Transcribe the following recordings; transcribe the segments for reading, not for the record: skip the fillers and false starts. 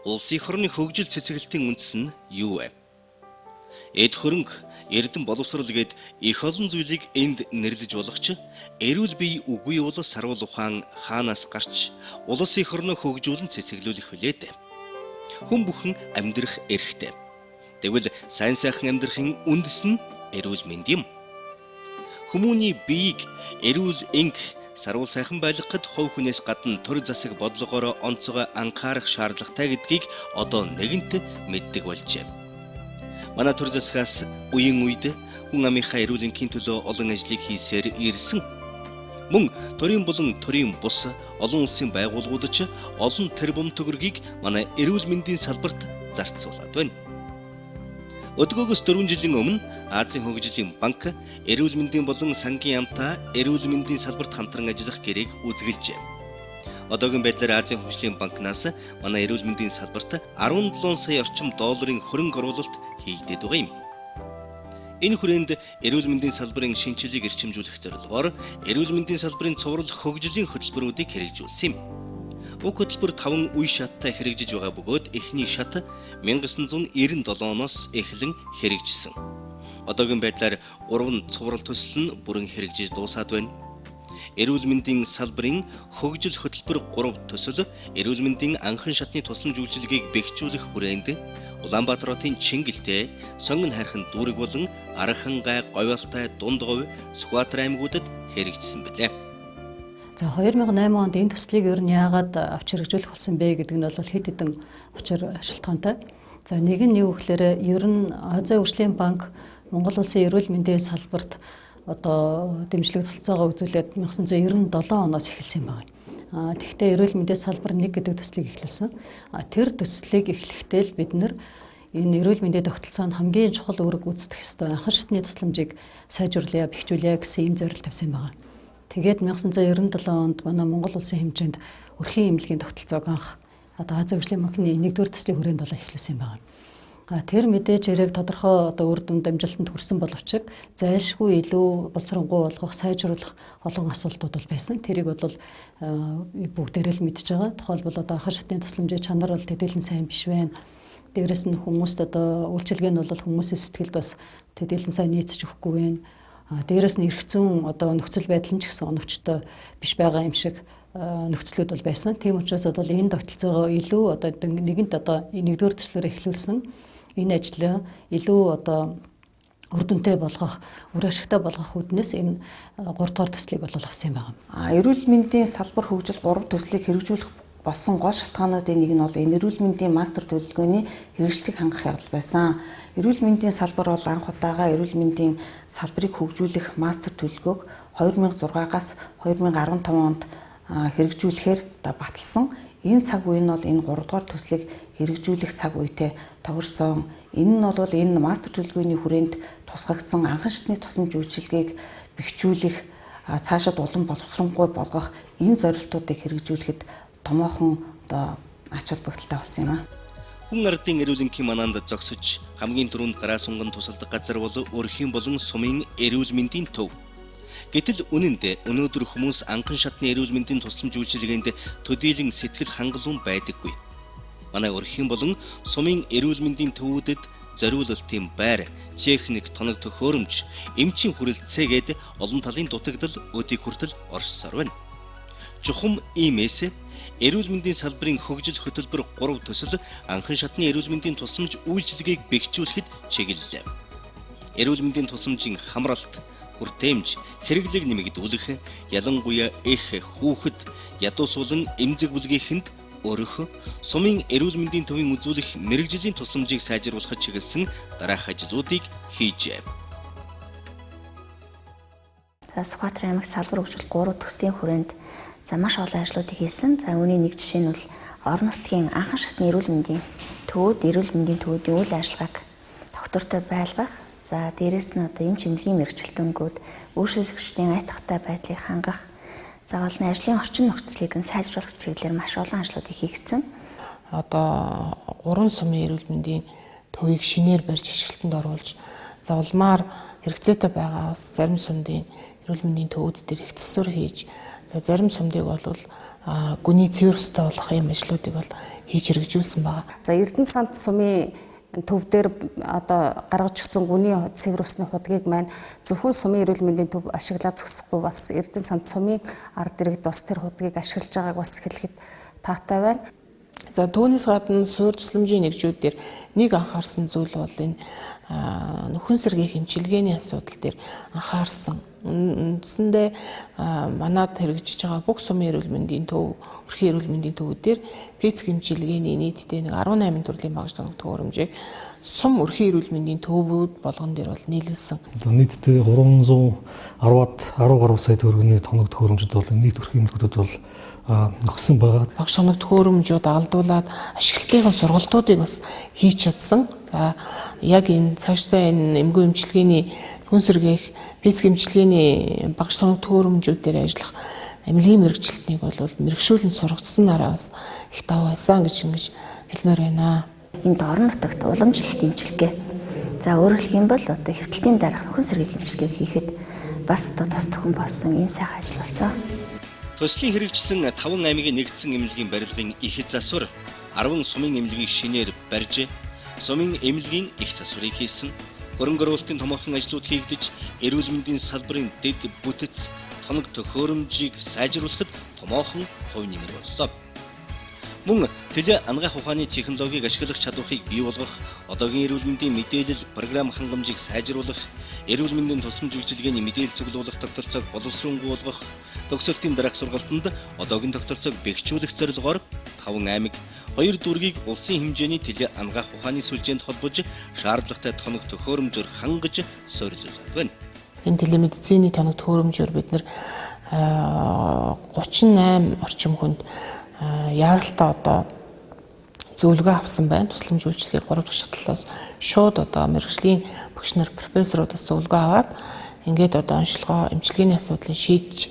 Улсын хорны хөгжил цэцэглэлтийн үндэс нь юу вэ? Эд хөрөнгө, эрдэм боловсрал гээд их олон зүйлийг энд нэрлэж болох ч эрүүл бие үгүй улс сарвал ухаан хаанаас гарч улсын хорны хөгжүүлэн цэцэглүүлэх вүлээд. Хүн бүхэн амьдрах эрхтэй. Тэгвэл сайн сайхан амьдрахын үндэс нь эрүүл мэнд юм. Хүмүүний биеийг эрүүл энх сарвал сайхан байлгахад хувь хүнээс гадна төр засаг бодлогоор онцгой анхаарах шаардлагатай гэдгийг одоо нэгэнт мэддэг болжээ. Манай төр засгаас үеийн үед хүн амынхаа эрүүл энхийн төлөө олон ажлыг хийсээр ирсэн. Мөн төрийн болон төрийн бус олон улсын байгууллагууд ч олон тэрбум төгрөгийг манай эрүүл мэндийн салбарт зарцуулаад байна. Өдгөөгөөс 4 жилийн өмнө Азийн хөгжлийн банк эрүүл мэндийн болон сангийн яамтай эрүүл мэндийн салбарт хамтран ажиллах гэрээг үзгэлжээ. Одоогийн байдлаар Азийн хөгжлийн банкнаас манай эрүүл мэндийн салбарт 17 сая орчим долларын хөрөнгө оруулалт хийгдээд байгаа юм. Энэ хүрээнд эрүүл мэндийн салбарын шинжилгээг эрчимжүүлэх зорилгоор эрүүл мэндийн салбарын цуврал хөгжлийн хөтөлбөрүүдийг хэрэгжүүлсэн юм. Уг хөтөлбөр 5 үе шаттай хэрэгжиж байгаа бөгөөд эхний шат 1997 оноос эхлэн хэрэгжсэн. Одоогийн байдлаар 3 цуврал төсөл нь бүрэн хэрэгжиж дуусаад байна. Эрүүл мэндийн салбарын хөгжил хөтөлбөр 3 төсөл эрүүл мэндийн анхан шатны тусламж үйлчилгээг бэхжүүлэх хүрээнд Улаанбаатар хотын Чингэлтэй, Сонгон хайрхан дүүрэг болон Архангай, Говьалтай, Дундговь, Сүхбаатар аймагуудад хэрэгжсэн билээ. За 2008 онд энэ төслийг ер нь яагаад авч хэрэгжүүлэх болсон бэ гэдэг нь бол хэд хэдэн учир шалтгаантай. За нэг нь юу гэхээр ер нь Азийн хөгжлийн банк Монгол улсын эрүүл мэндийн салбарт одоо дэмжлэг толцоогоо үзүүлээд 1997 оноос эхэлсэн байна. Тэгэхдээ эрүүл мэндийн салбар 1 гэдэг төслийг эхлүүлсэн. Тэр төслийг эхлэхдээ л бид нэр энэ эрүүл мэндийн тогтолцоонд хамгийн чухал үүрэг гүйцэтгэх ёстой анхан шатны тусламжийг сайжруулъя, бэхжүүлъя гэсэн ийм зорилт тавьсан байна. Тэгээд 1997 онд манай Монгол улсын хэмжээнд өрхийн эмнэлгийн тогтолцоог анх Азийн хөгжлийн банкны 1-р төслийн хүрээнд эхлүүлсэн байна. Тэр мэдээж хэрэг тодорхой үр дүнд амжилтанд хүрсэн боловч зайлшгүй илүү боловсронгуй болгох, сайжруулах олон асуудлууд бол байсан. Тэрийг бол бүгдээрээ л мэдж байгаа. Тухайлбал анхан шатны тусламжийн чанар бол төдийлөн сайн биш байна. Дээрээс нь хүмүүст үйлчилгээ нь бол хүмүүсийн сэтгэлд бас төдийлөн сайн нийцэж өгөхгүй байна. Дээрээс нь эрх зүйн нөхцөл байдал нь ч гэсэн оновчтой биш байгаа юм шиг нөхцлүүд бол байсан. Тийм учраас энэ тогтолцоогоо илүү нэгэнт 1-р төслөөр эхлүүлсэн. Энэ ажил илүү үр дүнтэй болгох, үр ашигтай болгох үүднээс энэ 3-р төслийг бол авсан юм байна. Эрүүл мэндийн салбар хөгжил 3 төслийг хэрэгжүүлэх болсон гол шалтгаануудын нэг нь бол энэ эрүүл мэндийн мастер төлөвлөгөөний хэрэгжлийг хангах явдал байсан. Эрүүл мэндийн салбар бол анх удаага эрүүл мэндийн салбарыг хөгжүүлэх мастер төлөвлөгөөг 2006-аас 2015 онд хэрэгжүүлэхээр баталсан. Энэ цаг үе нь бол энэ 3-р төслийг хэрэгжүүлэх цаг үетэй тохирсон. Энэ нь бол энэ мастер төлөвлөгөөний хүрээнд тусгагдсан анхан шатны тусламж үйлчилгээг бэхжүүлэх, цаашид улам боловсронгуй болгох энэ зорилтуудыг хэрэгжүүлэхэд томоохон ач холбогдолтой болсон юм аа. Хүн ардын эрүүл энхийн манаанд зогсож хамгийн түрүүнд гараа сунган тусалдаг газар бол өрхийн болон сумын эрүүл мэндийн төв. Гэтэл үнэндээ өнөөдөр хүмүүс анхан шатны эрүүл мэндийн тусламж үйлчилгээнд төдийлөн сэтгэл хангалуун байдаггүй. Манай өрхийн болон сумын эрүүл мэндийн төвүүдэд зориулалтын байр, техник, тоног төхөөрөмж, эмчийн хүрэлцээгээд олон талын дутагдал өдийг хүртэл оршсоор байна. Чухам иймээс эрүүл мэндийн салбарын хөгжил хөтөлбөр 3 төсөл анхан шатны эрүүл мэндийн тусламж үйлчилгээг бэхжүүлэхэд чиглэлээ. Эрүүл мэндийн тусламжийн хамралт, хүртээмж, хэрэглээг нэмэгдүүлэх, ялангуяа их хүүхэд, ядуусуулан эмзэг бүлгийнхэнд өрөх, сумын эрүүл мэндийн төвийн үзүүлэх мэрэгжлийн тусламжийг сайжруулахад чиглэсэн дараах ажлуудыг хийжээ. Сүхбаатар аймаг салбар хөгжил 3 төслийн хүрээнд маш олон ажлуудыг хийсэн. Үүний нэг жишээ нь бол орон нутгийн анхан шатны эрүүл мэндийн төвүүдийн үйл ажиллагааг доктортой байлгах. Дээрээс нь эмч эмнэлгийн мэргэжилтэнгүүд үйлчлүүлэгчдийн айтгатай байдлыг хангах, заавал нь ажлын орчин нөхцөлийг сайжруулах чиглэлээр маш олон ажлуудыг хийгдсэн. 3 сумын эрүүл мэндийн төвийг шинээр барьж ашиглалтанд оруулж За улмаар хэрэгцээтэй байгаа бас зарим сумдын эрүүл мэндийн төвүүд дээр их засвар хийж, за зарим сумдыг бол гүний цэвэр өстэй болох юм ажлуудыг бол хийж хэрэгжүүлсэн байгаа. За Эрдэнэ санд сумын төв дээр одоо гаргаж өгсөн гүний цэвэр усны худгийг маань зөвхөн сумын эрүүл мэндийн төв ашиглаад зогсохгүй бас Эрдэнэ санд сумын ард иргэд бас тэр худгийг ашиглаж байгааг бас хэлэхэд таатай байна. За түүнээс гадна суур тусламжийн нэгжүүд дээр нэг анхаарсан зүйл бол энэ нөхөн сэргийн хэмчилгээний асуудал дээр анхаарсан. Үндсэндээ манад хэрэгжиж байгаа бүх сумын эрүүл мэндийн төв, өрхийн эрүүл мэндийн төвүүдээр ПЭЦ хэмчилгээний нийтдээ 18 төрлийн багажлагын төхөөрөмжийг сум өрхийн эрүүл мэндийн төвүүд болгон дээр бол нийлүүлсэн. Нийтдээ 310-аад 10 гаруй сая төгрөгийн тоног төхөөрөмжөд бол нийт өрхийн эмнэлгүүдэд бол нөхсөн байгаа. Багш тоног төхөөрөмжүүд алдуулаад ашиглалтын сургалтуудыг бас хийж чадсан. За яг энэ цаашдаа энэ эмгүү эмчилгээний хүн сэргээх ПЭЦ эмчилгээний багш тоног төхөөрөмжүүд дээр ажиллах эмнэлгийн мэрэгчлэлтнийг бол мэрэгшүүлэн сургацсан нараа бас их тав байсан гэж ингэж хэлмээр байна. Энд орон нутагт уламжлалт эмчилгээ. За өөрөөр хэлэх юм бол одоо хэвтэлтийн дараах хүн сэргээх эмчилгээг хийхэд бас одоо тус төхөн болсон ийм сайхан ажил болсон. Төслийн хэрэгжсэн 5 аймгийн нэгдсэн эмнэлгийн барилгын их засвар 10 сумын эмнэлгийг шинээр барьж, сумын эмнэлгийн их засварыг хийсэн. Хөрөнгө оруулалтын томоохон ажлууд хийгдэж, эрүүл мэндийн салбарын дэд бүтэц, тоног төхөөрөмжийг сайжруулахад томоохон хувь нэмэр боллоо. Мөн тэлээ ангаах ухааны технологиг ашиглах чадварыг бий болгох, одоогийн эрүүл мэндийн мэдээлэл програм хангамжийг сайжруулах, эрүүл мэндийн тусламж үйлчилгээний мэдээлэл цуглуулах тогтолцоог боловсруулангуй болгох, төгсөлтийн дараах сургалтанд одоогийн тогтолцоог бэхжүүлэх зорилгоор 5 аймаг 2 дүүргийг улсын хэмжээний тэлээ ангаах ухааны сүлжээнд холбож шаардлагатай тоног төхөөрөмжөөр хангаж суурилуулдаг байна. Энэ телемедицины тоног төхөөрөмжөөр бид нэр 38 орчим хүнд яаралтай одоо зөвлөгөө авсан байна. Тусламж үйлчилгээ 3 дахь шатлалаас шууд одоо мэрэгжлийн багш нар профессорудаас зөвлөгөө аваад ингээд одоо онцлогоо эмчилгээний асуудлыг шийдэж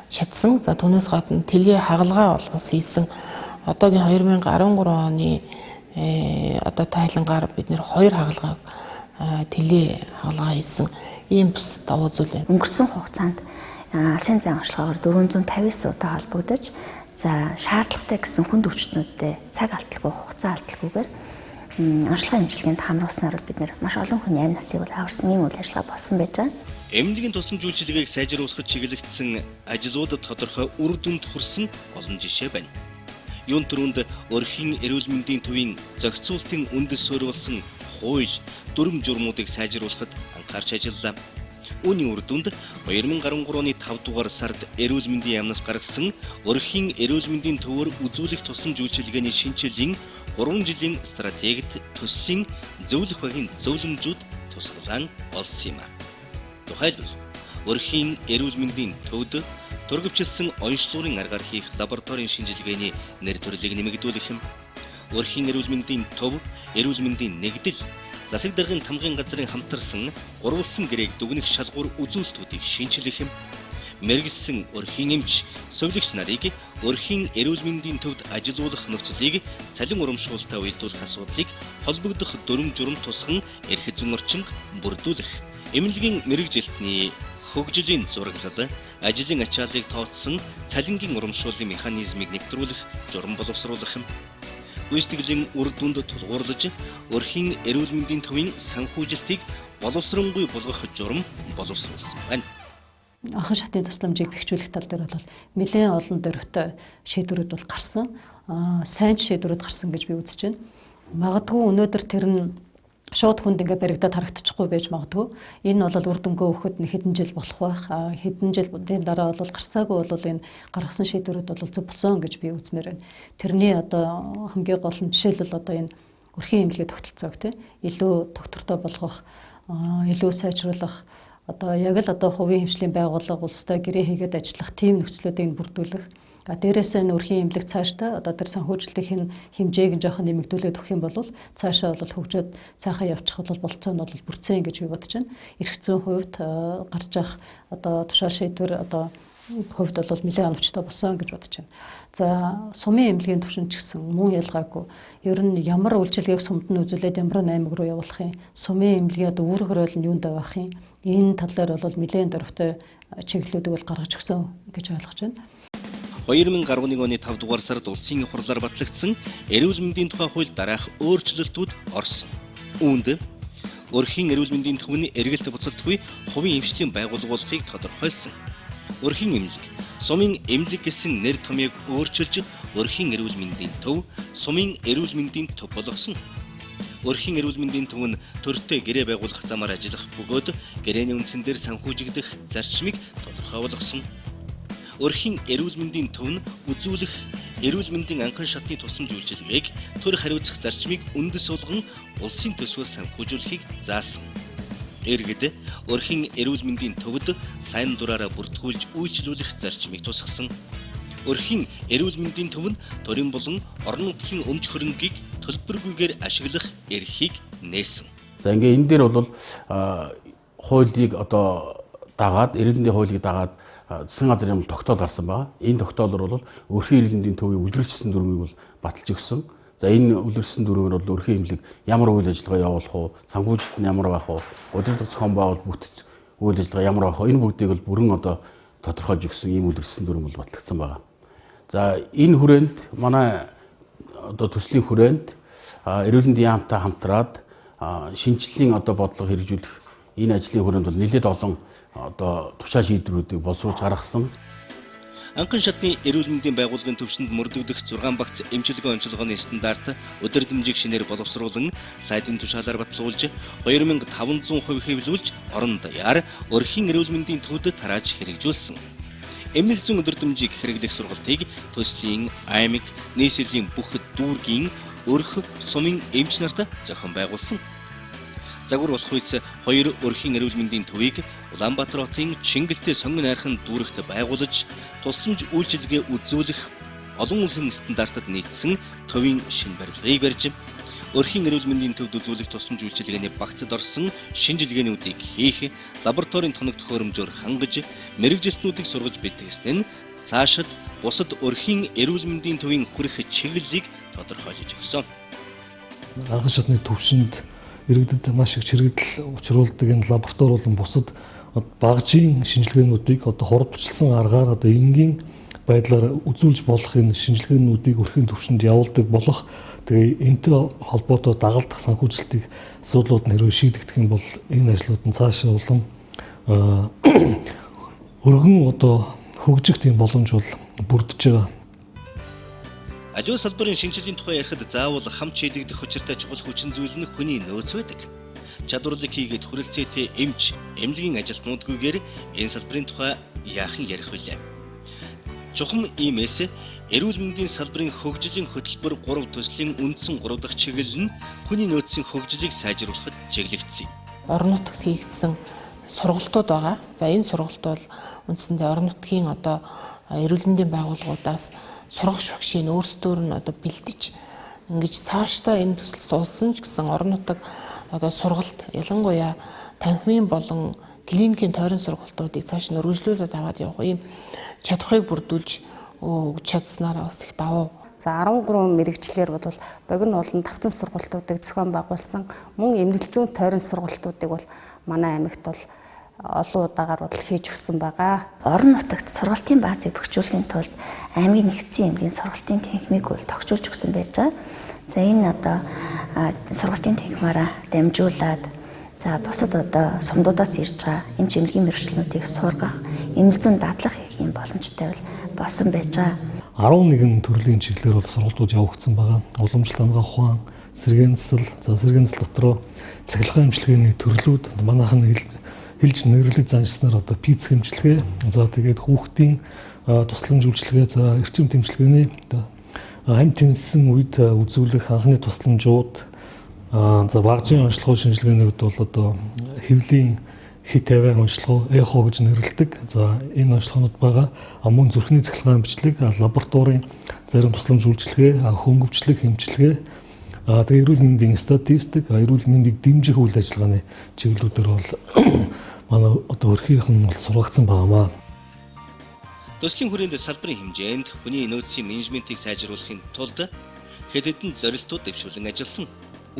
чадсан. За түүнээс гадна тэлээ хагалгаа бол бас хийсэн. Одоогийн 2013 оны одоо тайлангаар бид нэр 2 хагалгааг тэлээ хагалгаа хийсэн. Ийм бас давуу зүйл байна. Өнгөрсөн хугацаанд алсын зан онцлогоор 459 удаа холбогдож, за шаардлагатай гэсэн хүнд өвчтнүүдэд цаг алдалгүй, хугацаа алдалгүйгээр онцлогын эмчилгээнд хамруулснаар бид нэр маш олон хүний амь насыг бол аварсан ийм үйл ажиллагаа болсон байж байгаа. Эмнэлгийн тусламж үйлчилгээг сайжруулахад чиглэгдсэн ажлууд тодорхой үр дүнд хүрсэн олон жишээ байна. Юун түрүүнд өрхийн эрүүл мэндийн төвийн зохицуултын үндэс суурилсан хууль, дүрм журмуудыг сайжруулахад анхаарч ажиллаа. Үүний үр дүнд 2013 оны 5 дугаар сард эрүүл мэндийн яамнаас гаргасан өрхийн эрүүл мэндийн төвөөр үзүүлэх тусламж үйлчилгээний шинжилгээний 3 жилийн стратегид төслийн зөвлөх багийн зөвлөмжүүд тусгалан олсон юм. Тухайлбал өрхийн эрүүл мэндийн төвд тургивчилсан онцлогын аргаар хийх лабораторийн шинжилгээний нэр төрлийг нэмэгдүүлэх юм. Өрхийн эрүүл мэндийн төв, эрүүл мэндийн нэгдэл, засаг даргын тамгын газрын хамтарсан гурвалсан гэрээг дүгнэх шалгуур үзүүлэлтүүдийг шинжилэх юм. Мэргэжсэн өрхийн эмч, сувилагч нарыг өрхийн эрүүл мэндийн төвд ажилуулах нөхцөлийг цалин урамшуулалтаа уялдуулах асуудлыг холбогдох дүрм журам тусган эрх зүйн орчинд бүрдүүлэх. Эмнэлгийн мэргэжилтний хөгжлийн зураглал, ажлын ачааллыг тооцсон цалингийн урамшууллын механизмыг нэвтрүүлэх, журам боловсруулах юм. Гүйцэтгэлийн үр дүнд тулгуурлаж, өрхийн эрүүл мэндийн төвийн санхүүжилтийг боловсронгүй болгох журам боловсруулсан байна. Анхан шатны тусламжийг бэхжүүлэх тал дээр бол нэлээд олон дөрвтэй шийдвэрүүд бол гарсан. Сайн шийдвэрүүд гарсан гэж би үзэж байна. Магадгүй өнөөдөр тэр нь шууд хүнд ингээ баригдаад харагдчихгүй байж магадгүй. Энэ бол үр дүнгээ өгөхөд хэдэн жил болох байх. Хэдэн жилийн дараа бол гарцаагүй бол энэ гаргасан шийдвэрүүд бол зөв болсон гэж би үзмээр байна. Тэрний одоо хамгийн гол нь жишээлбэл одоо энэ өрхийн эмнэлгийн тогтолцоог илүү доктортой болгох, илүү сайжруулах, одоо яг л одоо хувийн хэмжлийн байгууллага улстай гэрээ хийгээд ажиллах тийм нөхцлүүдийг бүрдүүлэх. Дээрээс нь өрхийн эмнэлэг цаашдаа одоо тэр санхүүжилтийн хэмжээг нь жоохон нэмэгдүүлээд өгөх юм бол цаашаа бол хөгжөөд сайхан явчих бол болцоо нь бол бүрдсэн гэж би бодож байна. Эрх зүйн хувьд гарч ах одоо тушаал шийдвэр одоо хувьд бол нэлээд оновчтой болсон гэж бодож байна. За сумын эмнэлгийн түвшинд ч гэсэн мөн ялгаагүй. Ер нь ямар үйлчилгээг сумд нь үзүүлээд ямар аймаг руу явуулах юм? Сумын эмнэлгийн одоо үүрэг хөрөөл нь юунд байх юм? Энэ талаар бол нэлээд дөрвтэй чиглэлүүдийг бол гаргаж өгсөн гэж ойлгож байна. 2011 оны 5 дугаар сард улсын их хурлаар батлагдсан эрүүл мэндийн тухай хууль дараах өөрчлөлтүүд орсон. Үүнд өрхийн эрүүл мэндийн төвний эргэлт буцалтгүй хувийн эмчлийн байгууллагыг тодорхойлсон. Өрхийн эмнэлэг, сумын эмнэлэг гэсэн нэр томьёог өөрчилж өрхийн эрүүл мэндийн төв, сумын эрүүл мэндийн төв болгосон. Өрхийн эрүүл мэндийн төв нь төрөлтэй гэрээ байгуулах замаар ажиллах бөгөөд гэрээний үндсэн дээр санхүүжигдэх зарчмыг тодорхой болгосон. Өрхийн эрүүл мэндийн төв нь үзүүлэх эрүүл мэндийн анхан шатны тусламж үйлчилгээг төр хариуцах зарчмыг үндэс болгон улсын төсвөөс санхүүжүүлэхийг заасан. Иргэд өрхийн эрүүл мэндийн төвд сайн дураараа бүртгүүлж үйлчилүүлэх зарчмыг тусгасан. Өрхийн эрүүл мэндийн төв нь төрийн болон орон нутгийн өмч хөрөнгийг төлбөргүйгээр ашиглах эрхийг нээсэн. За ингээ энэ дээр бол хуулийг одоо дагаад эрүүл мэндийн хуулийг дагаад засгийн газрын тогтоол гарсан байна. Энэ тогтоолоор бол өрхийн эрүүл мэндийн төвийн үлгэрчсэн дүрмийг бол баталж өгсөн. За энэ үлгэрсэн дүрмээр бол өрхийн эмнэлэг ямар үйл ажиллагаа явуулах уу, санхүүжилт нь ямар байх уу, удирдлага зохион байгуулалт бүтэц үйл ажиллагаа ямар байх уу, энэ бүгдийг бол бүрэн одоо тодорхойлж өгсөн ийм үлгэрсэн дүрм бол батлагдсан байна. За энэ хүрээнд манай одоо төслийн хүрээнд эрүүл мэндийн яамтай хамтраад шинжиллийн одоо бодлого хэрэгжүүлэх энэ ажлын хүрээнд бол нэлээд олон одоо тушаа шийдвэрүүдийг боловсруулж гаргасан. Анхан шатны эрүүл мэндийн байгууллагын төвшөнд мөрдөгдөх 6 багц эмчилгээ онцлогооны стандарт өдөр дэмжиг шинээр боловсруулан сайдын тушаалаар батлуулж 2500% хэвлүүлж орон даяар өрхийн эрүүл мэндийн төвдөд тарааж хэрэгжүүлсэн. Эмнэлэг зүйн өдөр дэмжиг хэрэглэх сургалтыг төслийн, аймаг, нийслэлийн бүх дүүргийн өрх сумын эмч нарт зохион байгуулсан. Загвар болох үеэс 2 өрхийн эрүүл мэндийн төвийг Улаанбаатар хотын Чингэлтэй сонгон найрхан дүүрэгт байгуулж тусламж үйлчилгээ үзүүлэх олон улсын стандартад нийцсэн төвийн шинэ барилгыг барьж өрхийн эрүүл мэндийн төвд үзүүлэх тусламж үйлчилгээний багцад орсон шинжилгээнүүдийг хийх, лабораторийн тоног төхөөрөмжөөр хангаж, мэрэгжилтнүүдийг сургаж бэлтгэсэн нь цаашид бусад өрхийн эрүүл мэндийн төвийн хүрэх чиглэлийг тодорхойлж өгсөн. Анхан шатны төвшөнд иргэдэд маш их чирэгдэл учруулдаг энэ лаборатори болон бусад багжийн шинжилгээнүүдийг одоо хурдчилсан аргаар одоо энгийн байдлаар үзүүлж болох энэ шинжилгээнүүдийг өрхийн төвшөнд явуулдаг болох тэгээ энэтэй холбоотой дагалдах санхүүжилтийг асуудлууд нь хэрвээ шийдэгдэх юм бол энэ ажлууд нь цаашаа улам өргөн одоо хөгжих тийм боломж бол бүрдэж байгаа. Аливаа салбарын шинжилгээний тухай ярихад заавал хамт шийдэгдэх учиртай чухал хүчин зүйл нь хүний нөөц байдаг. Чадварлаг хийгээд хүрэлцээтэй эмч, эмнэлгийн ажилтнуудгүйгээр энэ салбарын тухай яахан ярих вүлээ. Чухам иймээс эрүүл мэндийн салбарын хөгжлийн хөтөлбөр 3 төслийн үндсэн 3 дахь чиглэл нь хүний нөөцийн хөгжлийг сайжруулахад чиглэгдсэн. Орон нутагт хийгдсэн сургалтууд байгаа. За энэ сургалт бол үндсэндээ орон нутгийн одоо эрүүл мэндийн байгууллагуудаас сургагч багшийн өөрсдөр нь одоо бэлдэж ингэж цаашдаа энэ төсөл суулсан ч гэсэн орон нутаг одоо сургалт ялангуяа танхимын болон клиникийн тойрон сургалтуудыг цааш нь өргөжлүүлээд аваад явах ийм чадхыг бүрдүүлж өгч чадсанараа бас их давуу. За 13 мэрэгчлэр бол богино олон давтан сургалтуудыг зохион байгуулсан. Мөн эмнэлэг зүйн тойрон сургалтуудыг бол манай аймагт бол олон удаагаар бодол хийж өгсөн байгаа. Орон нутагт сургалтын баазыг бэхжүүлэхийн тулд аймгийн нэгдсэн эмнэлгийн сургалтын танхимыг бол тогтжуулж өгсөн байж байгаа. За энэ одоо сургалтын танхимаараа дамжуулаад за бусад одоо сумдуудаас ирж байгаа эмч эмнэлгийн мэргэжлүүдийг сургах, эмнэлэг зүйн дадлага хийх юм боломжтой болсон байж байгаа. 11 төрлийн чиглэлээр бол сургалтууд явагдсан байгаа. Уламжлалт амгаа ухаан, сэргээн засал, за сэргээн засал дотроо цахилгаан эмчилгээний төрлүүд манайхан хэлж нэрлэж заншснаар одоо ПИЦ эмчилгээ, за тэгээд хүүхдийн тусламж үйлчилгээ, за эрчим тэмчилгээний одоо амьд тэмцсэн үед үзүүлэх анхны тусламжууд, за багжийн онцлогоо шинжилгээнүүд бол одоо хэвлийн хит тавиан онцлогоо эхо гэж нэрлэдэг. За энэ онцлогоонууд байгаа. Мөн зүрхний цахилгаан бичлэг, лабораторийн зарим тусламж үйлчилгээ, хөнгөвчлөх эмчилгээ, тэгээд эрүүл мэндийн статистик, эрүүл мэндийг дэмжих үйл ажиллагааны чиглэлүүдээр бол манай одоо өрхийнх нь бол сургагдсан байгаамаа. Төслийн хүрээнд салбарын хэмжээнд хүний нөөцийн менежментийг сайжруулахын тулд хэд хэдэн зорилтууд дэвшүүлэн ажилласан.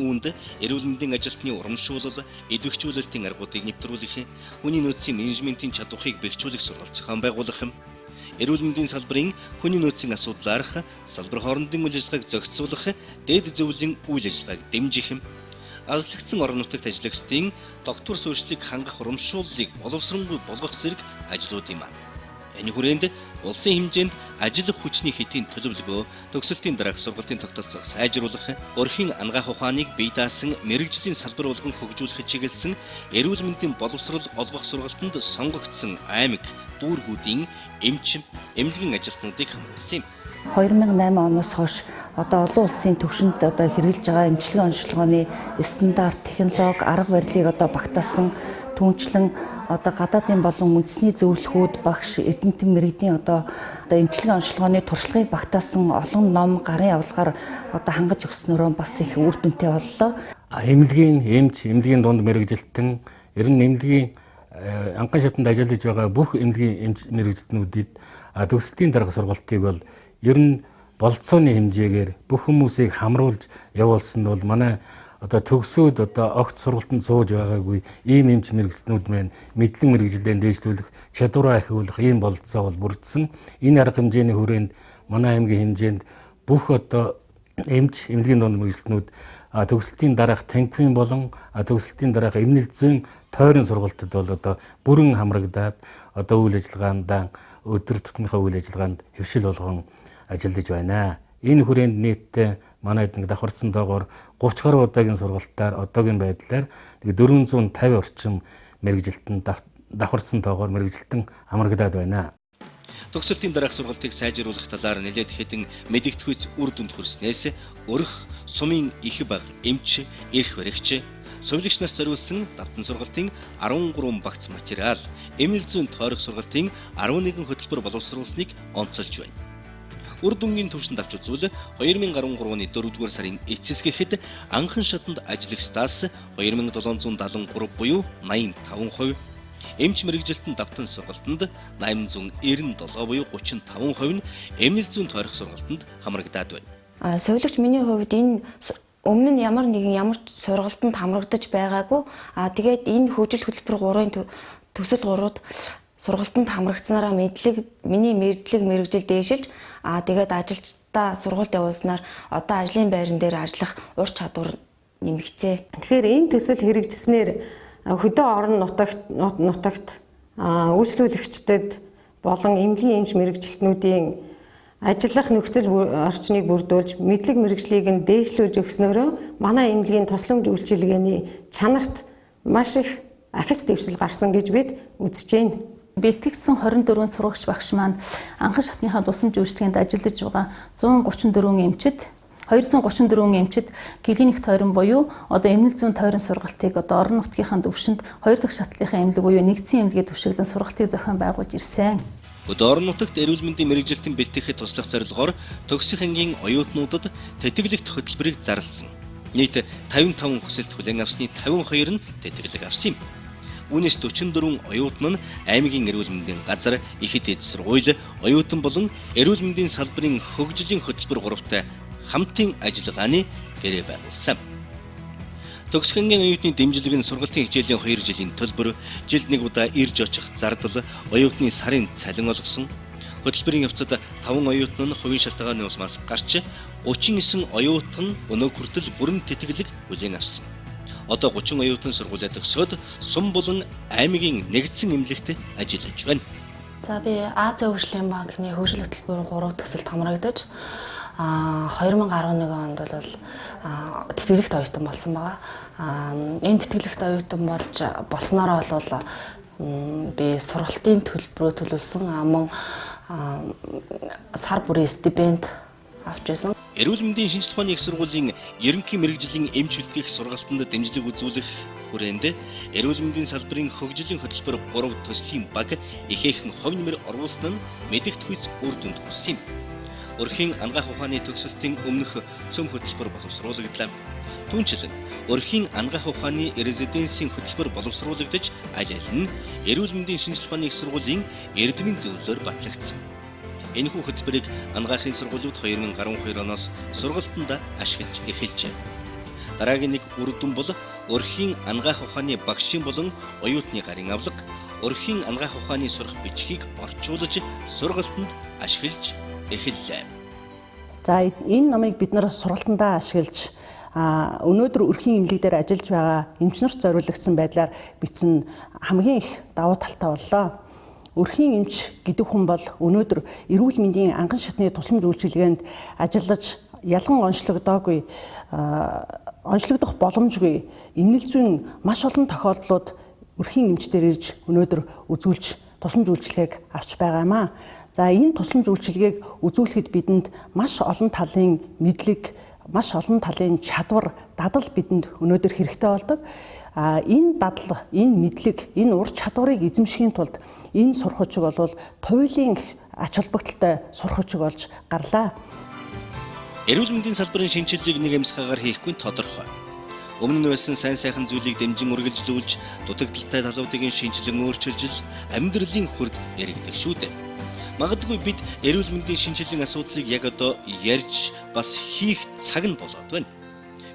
Үүнд эрүүл мэндийн ажилтны урамшуулал, идэвхжүүлэлтийн аргуудыг нэвтрүүлэх, хүний нөөцийн менежментийн чадварыг бэхжүүлэх сургалт зохион байгуулах, эрүүл мэндийн салбарын хүний нөөцийн асуудлаарх салбар хоорондын үйл ажиллагааг зохицуулах, дээд зөвлөлийн үйл ажиллагааг дэмжих, азлагдсан орон нутагт ажиллагчдын доктор суурьшлыг хангах урамшууллыг боловсронгүй болгох зэрэг ажлууд юм. Энэ хүрээнд улсын хэмжээнд ажиллах хүчний хэтийн төлөвлөгөө, төгсөлтийн дараах сургалтын тогтолцоог сайжруулах, өрхийн анагаах ухааныг бие даасан мэрэгжлийн салбар болгон хөгжүүлэх чиглэсэн эрүүл мэндийн боловсрол олгох сургалтанд сонгогдсон аймаг дүүргүүдийн эмнэлгийн ажилтнуудыг хамруулсан юм. 2008 оноос хойш одоо олон улсын түвшинд одоо хэрэгжилж байгаа эмчилгээ онцлогооны стандарт, технологи, арга барилыг одоо багтаасан, түүнчлэн одоо гадаадын болон үндэсний зөвлөхүүд, багш, эрдэмтэн мэргэдийн одоо эмчилгээ онцлогооны туршлагыг багтаасан олон ном, гарын авалгаар одоо хангаж өгснөөрөө бас их үр дүнтэй боллоо. Эмнэлгийн эмнэлгийн дунд мэрэгжилтэн, ер нь эмнэлгийн анхан шатанд ажиллаж байгаа бүх эмнэлгийн мэрэгжилтнүүдэд төгсөлтийн дарга сургалтыг бол ер нь болцооны хэмжээгээр бүх хүмүүсийг хамруулж явуулсан бол манай одоо төгсөөд одоо огт сургалтанд сууж байгаагүй ийм эмч мэрэгчлэнүүд маань мэдлэг мэрэгжилдээ дээшлүүлэх, чадвараа ахиулах ийм болцоо бол бүрдсэн. Энэ арга хэмжээний хүрээнд манай аймгийн хэмжээнд бүх одоо эмнэлгийн дунд мэрэгчлэнүүд төгсөлтийн дараах танквин болон төгсөлтийн дараах эмнэлэг зүйн тойрон сургалтад бол одоо бүрэн хамрагдаад одоо үйл ажиллагаанд өдөр тутмынхаа үйл ажиллагаанд хэвшил болгон ажиллаж байна. Энэ хүрээнд нийтдээ манайд нэг давхарцсан доогоор 30 гаруй удаагийн сургалтаар одоогийн байдлаар 450 орчим мэрэгжилтэн давхарцсан доогоор мэрэгжилтэн хамрагдаад байна. Төгсөлтийн дараах сургалтыг сайжруулах талаар нэлээд хэдэн мэдэгдэхүйц үр дүнд хүрснээс өрх, сумын их баг эмч, эрх баригч, сувилагч нарт зориулсан давтан сургалтын 13 багц материал, эмнэлэг зүйн тойрох сургалтын 11 хөтөлбөр боловсруулсныг онцолж байна. Үр дүнгийн түвшинд авч үзвэл 2013 оны 4-р сарын эцэсгэхэд анхан шатанд ажиллагчдаас 2773 буюу 85%, эмч мэрэгжилтэн давтан сургалтанд 897 буюу 35% нь эмнэлэг зүйн тойрох сургалтанд хамрагдаад байна. Сувилагч миний хувьд энэ өмнө нь ямар сургалтанд хамрагдаж байгаагүй. Тэгээд энэ хөгжил хөтөлбөр 3-ын төсөл 3-ууд сургалтанд хамрагдсанараа миний мэдлэг мэрэгжил дээшилж тэгээд ажилчдаа сургалт явуулснаар одоо ажлын байран дээр ажиллах ур чадвар нэмэгцээ. Тэгэхээр энэ төсөл хэрэгжснээр хөдөө орон нутагт үйлчлүүлэгчдэд болон эмнэлгийн эмч мэрэгжилтнүүдийн ажиллах нөхцөл орчныг бүрдүүлж мэдлэг мэрэгжлийг нь дээшлүүлж өгснөөрөө манай эмнэлгийн тусламж үйлчилгээний чанарт маш их ахис дэвшил гарсан гэж бид үзэж байна. Бэлтгэгдсэн 24 сурагч багш маань анхан шатныхаа тусламж үйлчилгээнд ажиллаж байгаа 134 эмчид 234 эмчид клиник тойрон буюу одоо эмнэлэг зүйн тойрон сургалтыг одоо орон нутгийнхаа төвшөнд 2 дахь шатлалынхаа эмнэлэг буюу нэгдсэн эмнэлгээ төвшөглөн сургалтыг зохион байгуулж ирсэн. Өдөр орон нутагт эрүүл мэндийн мэрэгжилтэн бэлтгэхэд туслах зорилгоор төгсөх ангийн оюутнуудад тэтгэлэгт хөтөлбөрийг зарласан. Нийт 55 хүсэлт хүлээн авсны 52 нь тэтгэлэг авсан юм. Үүнээс 44 оюутан нь аймгийн эрүүл мэндийн газар, ихэд ээж сургууль, оюутан болон эрүүл мэндийн салбарын хөгжлийн хөтөлбөр 3-тай хамтын ажиллагааны гэрээ байгуулсан. Төгсөх ангийн оюутны дэмжлэг нь сургалтын хичээлийн 2 жилийн төлбөр, жилд 1 удаа ирж очих зардал, оюутны сарын цалин олгосон. Хөтөлбөрийн явцад 5 оюутан нь хувийн шалтгааны улмаас гарч 39 оюутан өнөө хүртэл бүрэн тэтгэлэг хүлээн авсан. Одоо 30 оюутан сургуулиа төгсөөд сум болон аймгийн нэгдсэн эмнэлэгт ажиллаж байна. За би Азийн хөгжлийн банкны хөгжил хөтөлбөр 3 төсөлд хамрагдаж 2011 онд бол тэтгэлэгт оюутан болсон байгаа. Энэ тэтгэлэгт оюутан болсноороо бол би сургалтын төлбөрөө төлөвлөсөн мөн сар бүрийн стипенд авч байсан. Эрүүл мэндийн шинжилгээ ухааны их сургуулийн ерөнхий мэрэгжлийн эмч бэлтгэх сургалтанд дэмжлэг үзүүлэх хүрээнд эрүүл мэндийн салбарын хөгжлийн хөтөлбөр 3 төслийн баг ихээхэн хувь нэмэр оруулсан нь мэдэгдэхүйц үр дүнд хүрсэн юм. Өрхийн анагаах ухааны төгсөлтийн өмнөх цөм хөтөлбөр боловсруулагдлаа. Түүнчлэн өрхийн анагаах ухааны резиденсийн хөтөлбөр боловсруулагдаж, аль аль нь эрүүл мэндийн шинжилгээ ухааны их сургуулийн эрдмийн зөвлөлөөр батлагдсан. Энэхүү хөтөлбөрийг анагаахын сургуулиуд 2012 оноос сургалтанд ашиглаж эхэлжээ. Дараагийн нэг үр дүн бол өрхийн анагаах ухааны багшийн болон оюутны гарын авлага, өрхийн анагаах ухааны сурах бичгийг орчуулж сургалтанд ашиглаж эхэллээ. За энэ номыг бид нар сургалтандаа ашиглаж өнөөдөр өрхийн эмнэлэг дээр ажиллаж байгаа эмчнэрт зориулагдсан байдлаар бичсэн хамгийн их давуу талтай боллоо. Өрхийн эмч гэдэг хүн бол өнөөдөр эрүүл мэндийн анган шатны тусламж үйлчилгээнд ажиллаж ялган онцлогдоогүй, онцлогдох боломжгүй эмнэлэг зүйн маш олон тохиолдлууд өрхийн эмчдэр ирж өнөөдөр үзүүлж тусламж үйлчилгээг авч байгаа юм аа. За энэ тусламж үйлчилгээг үзүүлэхэд бидэнд маш олон талын мэдлэг, маш олон талын чадвар, дадал бидэнд өнөөдөр хэрэгтэй болдог. Энэ дадал, энэ мэдлэг, энэ ур чадварыг эзэмшихийн тулд энэ сурах хүчиг бол туйлын ач холбогдолтой сурах хүчиг болж гарлаа. Эрүүл мэндийн салбарын шинжилгээг нэг амьсгаагаар хийхгүй нь тодорхой. Өмнө нь байсан сайн сайхан зүйлийг дэмжин үргэлжлүүлж, дутагдaltaй талуудыг шинжилэн өөрчилж, амьдралын хүрд яригддаг шүү дээ. Магадгүй бид эрүүл мэндийн шинжилгээний асуудлыг яг одоо ярьж бас хийх цаг нь болоод байна.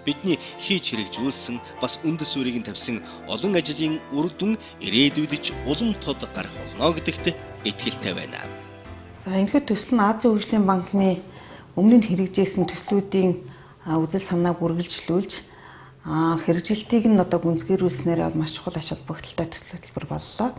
Бидний хийж хэрэгжүүлсэн бас үндэс үүрийг нь тавьсан олон ажлын үр дүн ирээдүйд ч улам тод гарах болно гэдэгт итгэлтэй байна. За энэхэд төсөл нь Азийн хөгжлийн банкны өмнө нь хэрэгжүүлсэн төслүүдийн үзэл санааг үргэлжлүүлж хэрэгжилтийг нь одоо гүнзгийрүүлснээр маш чухал ач холбогдолтой төсөл хөтөлбөр боллоо.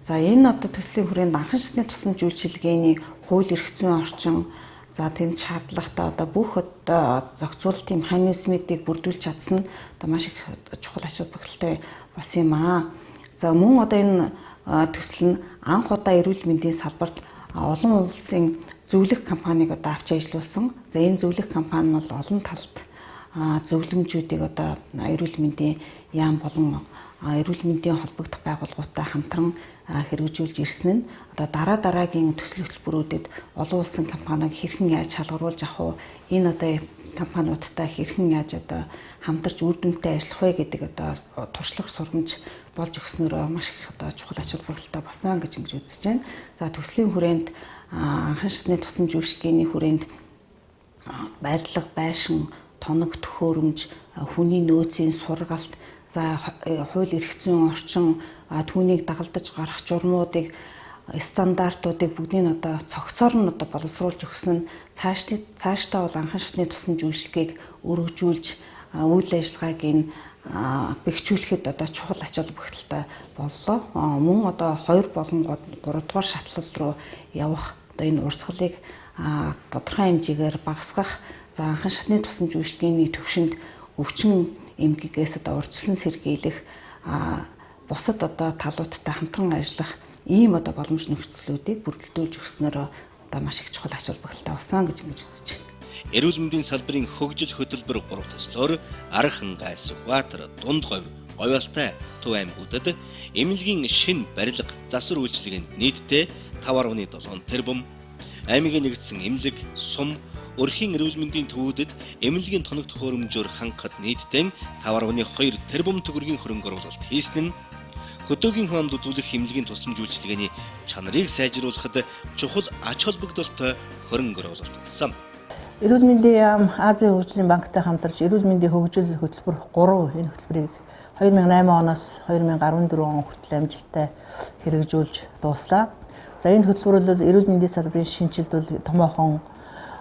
За энэ одоо төслийн хүрээнд анхан шатны тусламж үйлчилгээний хууль эрх зүйн орчин, за тэнд шаардлагатай одоо бүх одоо зохицуулалтын механизмуудыг бүрдүүлж чадсан нь одоо маш их чухал ач холбогдолтой болсон юм аа. За мөн одоо энэ төсөл нь анх удаа эрүүл мэндийн салбарт олон улсын зөвлөх компанийг одоо авч ажиллуулсан. За энэ зөвлөх компани нь бол олон талд зөвлөмжүүдийг одоо эрүүл мэндийн яам болон эрүүл мэндийн холбогдох байгууллагуудтай хамтран хэрэгжүүлж ирсэн нь одоо дараагийн төсөл хөтөлбөрүүдэд олон улсын компанийг хэрхэн яаж шалгаруулж авах вэ? Энэ одоо компаниудтай хэрхэн яаж одоо хамтарч үр дүнтэй ажиллах вэ гэдэг одоо туршлага сургамж болж өгснөөр маш их одоо чухал ач холбогдолтой болсон гэж ингэж үзэж байна. За төслийн хүрээнд анхан шатны тусламж үйлчилгээний хүрээнд байрлал, байшин, тоног, төхөөрөмж, хүний нөөцийн сургалт, за хууль эрх зүйн орчин, түүнийг дагалдаж гарах журмуудыг, стандартуудыг бүгдийг нь одоо цогцоор нь одоо боловсруулж өгсөн нь цаашдаа бол анхан шатны тусламж үйлчилгээг өргөжүүлж үйл ажиллагааг нь бэхжүүлэхэд одоо чухал ач холбогдолтой боллоо. Мөн одоо 2 болон 3 дугаар шатлал руу явах одоо энэ урсгалыг тодорхой хэмжээгээр багасгах, за анхан шатны тусламж үйлчилгээний төвшөнд өвчин эмгэгээс одоо урьдчилан сэргийлэх, бусад одоо талуудтай хамтран ажиллах ийм одоо боломж нөхцлүүдийг бүрдүүлж өгснөөр одоо маш их чухал ач холбогдолтой болсон гэж ингэж үзэж байна. Эрүүл мэндийн салбарын хөгжил хөтөлбөр 3 төслөөр Архан, Гай, Сүхбаатар, Дундговь, Говьалтай, Төв аймагуудад эмнэлгийн шинэ барилга, засвар үйлчилгээнд нийтдээ 5.7 тэрбум, аймгийн нэгдсэн эмнэлэг, сум, өрхийн эрүүл мэндийн төвүүдэд эмнэлгийн тоног төхөөрөмжөөр хангахад нийтдээ 5.2 тэрбум төгрөгийн хөрөнгө оруулалт хийсэн нь хөдөөгийн хүн амд үзүүлэх эмнэлгийн тусламж үйлчилгээний чанарыг сайжруулахад чухал ач холбогдолтой хөрөнгө оруулалт болсон. Эрүүл мэндийн яам Азийн хөгжлийн банктай хамтарч эрүүл мэндийн хөгжил хөтөлбөр 3 энэ хөтөлбөрийг 2008 оноос 2014 он хүртэл амжилттай хэрэгжүүлж дууслаа. За энэ хөтөлбөр бол эрүүл мэндийн салбарын шинжилт бол томоохон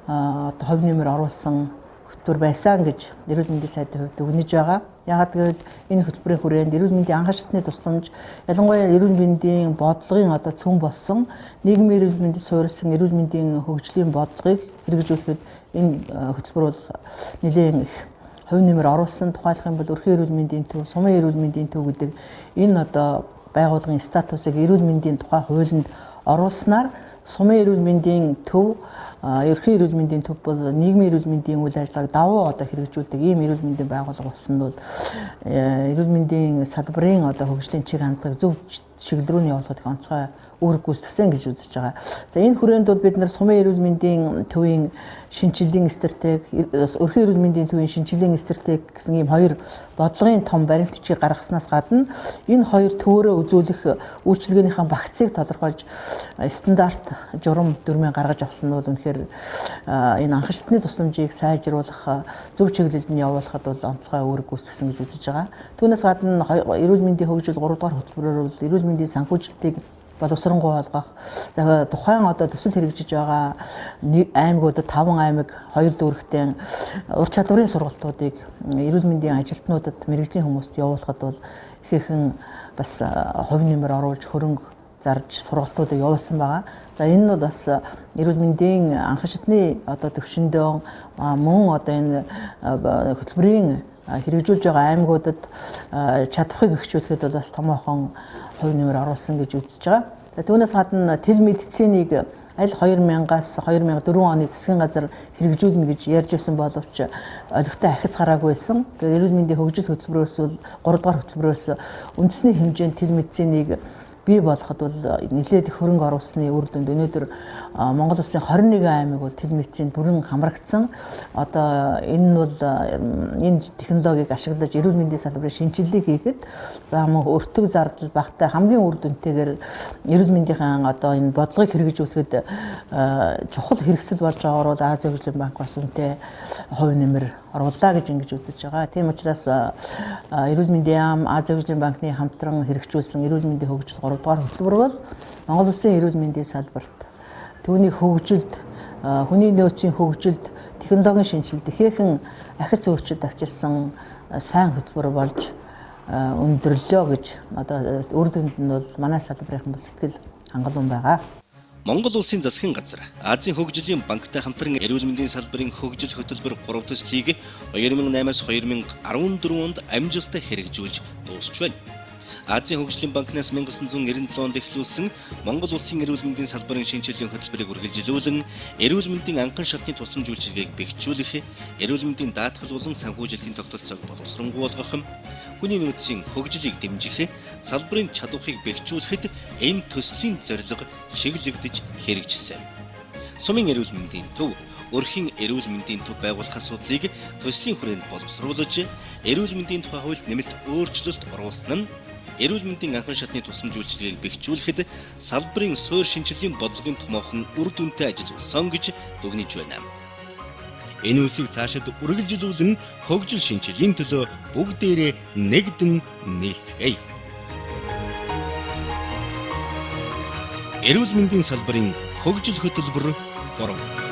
хувь нэмэр оруулсан хөтөлбөр байсан гэж эрүүл мэндийн сайдын хувьд өгнөж байгаа. Яагаад гэвэл энэ хөтөлбөрийн хүрээнд эрүүл мэндийн анхан шатны тусламж, ялангуяа эрүүл мэндийн бодлогын одоо цөм болсон нийгмийн эрүүл мэндэд суурилсан эрүүл мэндийн хөгжлийн бодлогыг хэрэгжүүлэхэд энэ хөтөлбөр бол нэлээд их хувь нэмэр оруулсан. Тухайлх юм бол өрхийн эрүүл мэндийн төв, сумын эрүүл мэндийн төв гэдэг энэ одоо байгууллагын статусыг эрүүл мэндийн тухай хуулинд оруулснаар сумын эрүүл мэндийн төв ерөнхий эрүүл мэндийн төв бол нийгмийн эрүүл мэндийн үйл ажиллагааг давуу одоо хэрэгжүүлдэг ийм эрүүл мэндийн байгууллага болсон бол эрүүл мэндийн салбарын одоо хөгжлийн чиг хандлагыг зөв чиглэл рүү явуулахад их онцгой үүрэг гүйцэтгсэн гэж үзэж байгаа. За энэ хүрээнд бол бид нар сумын эрүүл мэндийн төвийн шинжилгээний стратеги, өрхөн эрүүл мэндийн төвийн шинжилгээний стратеги гэсэн ийм хоёр бодлогын том баримт бичгийг гаргаснаас гадна энэ хоёр төвөөрөө үзүүлэх үйлчилгээнийхэн багцыг тодорхойлж стандарт журам дүрмээ гаргаж авсан нь бол үнэхээр энэ анхан шатны тусламжийг сайжруулах зөв чиглэлд нь явуулахад бол онцгой үүрэг гүйцэтгсэн гэж үзэж байгаа. Түүнээс гадна эрүүл мэндийн хөгжил 3 дугаар хөтөлбөрөөр бол эрүүл мэндийн санхүүжилтийг боловсронгуй болгох. За тухайн одоо төсөл хэрэгжиж байгаа аймагуудад 5 аймаг 2 дүүрэгтэй ур чадварын сургалтуудыг эрүүл мэндийн ажилтнуудад мэргэжлийн хүмүүст явуулахад бол ихээхэн бас хувь нэмэр оруулж хөрөнгө зарж сургалтуудыг явуулсан байгаа. За энэ нь бас эрүүл мэндийн анхан шатны одоо төвшөндөө мөн одоо энэ хөтөлбөрийн хэрэгжүүлж байгаа аймагуудад чадахыг өгчүүлэхэд бол бас томоохон хувь нэмэр оруулсан гэж үзэж байгаа. Түүнээс гадна тэл медицинийг аль 2000-аас 2004 оны засгийн газар хэрэгжүүлнэ гэж ярьж байсан боловч олигтой ахиц гараагүйсэн. Тэгээд эрүүл мэндийн хөгжил хөтөлбөрөөс бол 3 дугаар хөтөлбөрөөс үндэсний хэмжээнд тэл медицинийг бий болгоход бол нэлээд их хөрөнгө оруулсны үр дүнд өнөөдөр Монгол улсын 21 аймаг бол тэл медицинд бүрэн хамрагдсан. Одоо энэ нь бол энэ технологиг ашиглаж эрүүл мэндийн салбарын шинжилгээг хийхэд за мөн өртөг зардал багтаа хамгийн үр дүнтэйгээр эрүүл мэндийн одоо энэ бодлогыг хэрэгжүүлэхэд чухал хэрэгсэл болж байгаагаар бол Азийн хөгжлийн банк бас үнэтэй хувь нэмэр оруулаа гэж ингэж үзэж байгаа. Тийм учраас эрүүл мэндийн яам Азийн хөгжлийн банкны хамтран хэрэгжүүлсэн эрүүл мэндийн хөгжил 3 дугаар хөтөлбөр бол Монгол улсын эрүүл мэндийн салбарт түүний хөгжилд, хүний нөөцийн хөгжилд, технологийн шинжилэлд ихээхэн ахиц өөрчлөлт авчирсан сайн хөтөлбөр болж өндөрлөө гэж одоо үр дүнд нь бол манай салбарын сэтгэл хангалуун байгаа. Монгол улсын засгийн газар Азийн хөгжлийн банктай хамтран эрүүл мэндийн салбарын хөгжил хөтөлбөр 3 төслийг 2008-аас 2014 онд амжилттай хэрэгжүүлж дуусч байна. Азийн хөгжлийн банкнаас 1997 онд эхлүүлсэн Монгол улсын эрүүл мэндийн салбарын шинжилгээний хөтөлбөрийг үргэлжлүүлэн эрүүл мэндийн анхан шатны тусламж үйлчилгээг бэхжүүлэх, эрүүл мэндийн даатгал болон санхүүжилтийн тогтолцоог боловсронгуй болгох, хүний нөөцийн хөгжлийг дэмжих, салбарын чадварыг бэхжүүлэхэд энэ төслийн зорилго чиглэгдэж хэрэгжсэн. Сумын эрүүл мэндийн төв, өрхийн эрүүл мэндийн төв байгуулах асуудлыг төслийн хүрээнд боловсруулж, эрүүл мэндийн тухай хуульд нэмэлт өөрчлөлт оруулсан нь эрүүл мэндийн анхан шатны тусламж үйлчилгээг бэхжүүлэхэд салбарын суурь шинжилгээний бодлогын томоохон үр дүнтэй ажилласан гэж дүгнэж байна. Энэ үсийг цаашид үргэлжлүүлэн хөгжил шинжилгээний төлөө бүгдээрээ нэгдэн нийлцгээе. Эрүүл мэндийн салбарын хөгжил хөтөлбөр 3